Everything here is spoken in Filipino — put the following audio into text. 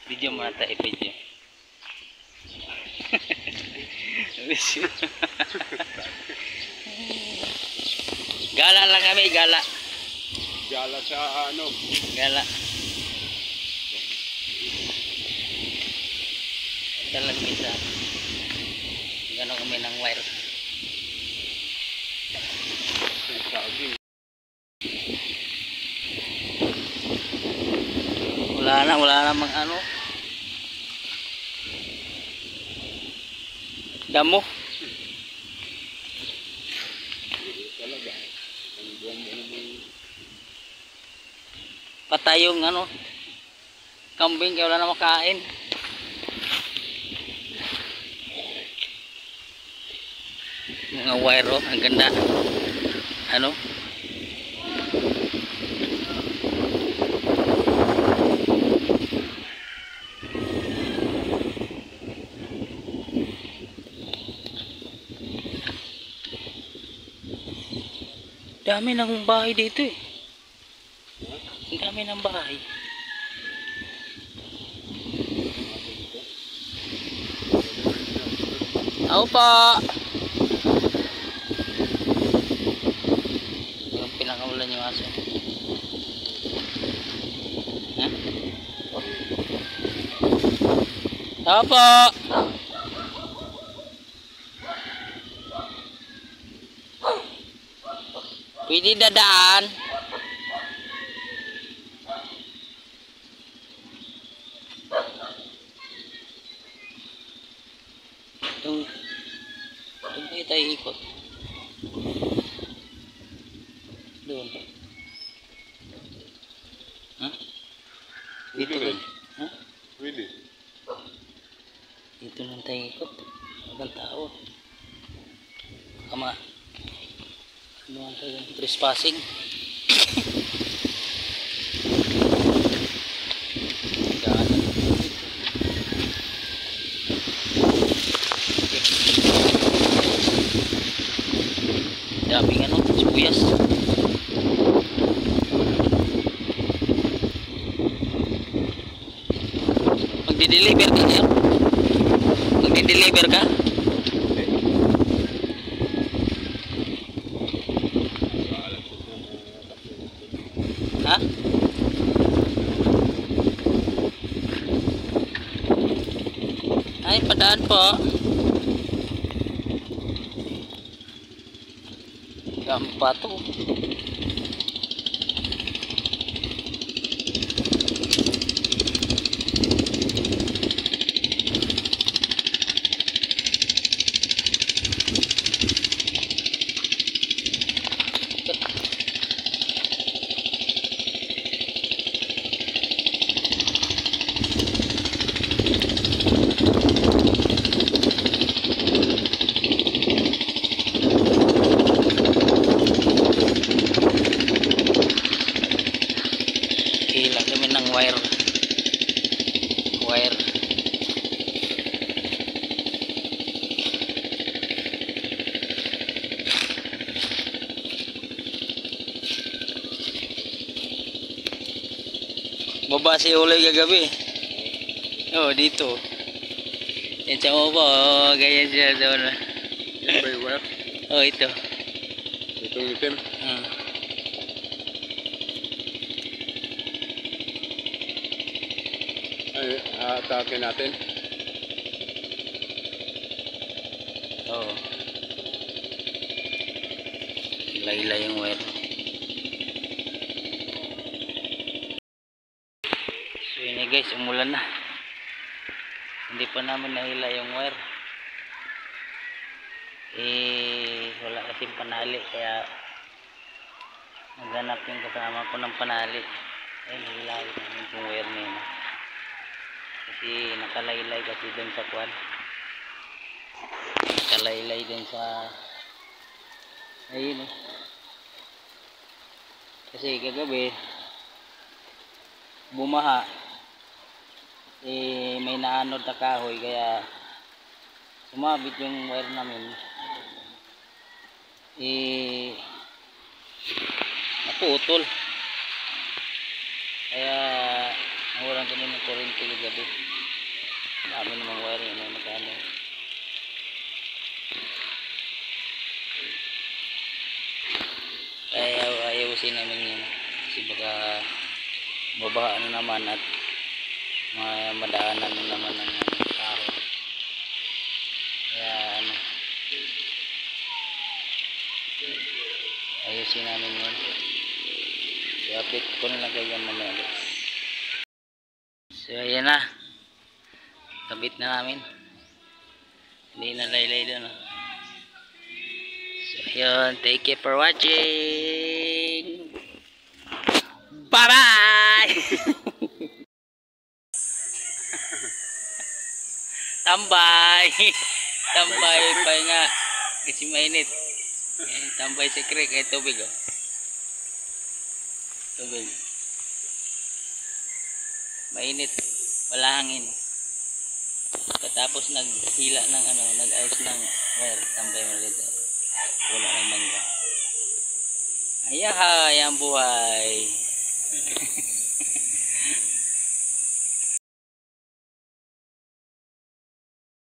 Video muna tayo, video. Gala lang kami, gala. Gala sa ano? Gala. Ito lang isa. Gano'n kami ng wire. Saging. Wala namang ano. Damo. Talaga. Patay yung ano. Kambing kaya wala na makain. Mga wire oh, ang ganda. Ano? Dami ng bahay dito eh. Ang dami ng bahay. Ako pa. Yung pinakawalan yung aso. Ha? Ako pa. Pwede dadaan. Doon tayo ikot. Doon. Ha? Dito rin. Ha? Pwede. Dito lang tayo ikot. Walang tao. Kama. Ano ang tayo? Trespassing. Daming ano, sibuyas. Magdi-deliver ka niya? Magdi-deliver ka? Ha? Ay, padaan po. Gampa to. Hila kami ng wire. Baba si Uloy kagabi. Oh, dito. Yan sa baba. Oh, ganyan siya doon. Yan ba yung wire? Oh, ito. Itong itim. Ay, atake natin. Oh. Laylay yung wire. So yun guys, umulan na. Hindi pa namin nahila yung wire. Wala kasing panali kaya naghanap yung kasama ko ng panali. Ayun, hilahin namin yung wire na yun. Kasi nakalaylay kasi dun sa kwan. Nakalaylay dun sa ayun eh. Kasi kagabi bumaha may naanod na kahoy kaya sumabit yung wire namin naputol kaya nawala nawalan kami ng kuryente kagabi. Dami namang wiring na magkano. Kaya ayusin namin yan. Kasi baka babaha na naman at madaanan na naman ng tao. Kaya ano, ayusin namin yun. I-update ko na lang kayo yan mamaya guys. So ayan na, kabit na namin, hindi na laylay doon. So yun, thank you for watching. Bye bye. Tambay. Tambay pa nga kasi mainit. Tambay sa creek ay tubig oh. Tubig. Mainit, wala hangin. Katapos naghila ng ano, nag-ayos ng wire, tambay mo dito. Puno ng mangga. Ayaha, yan buhay.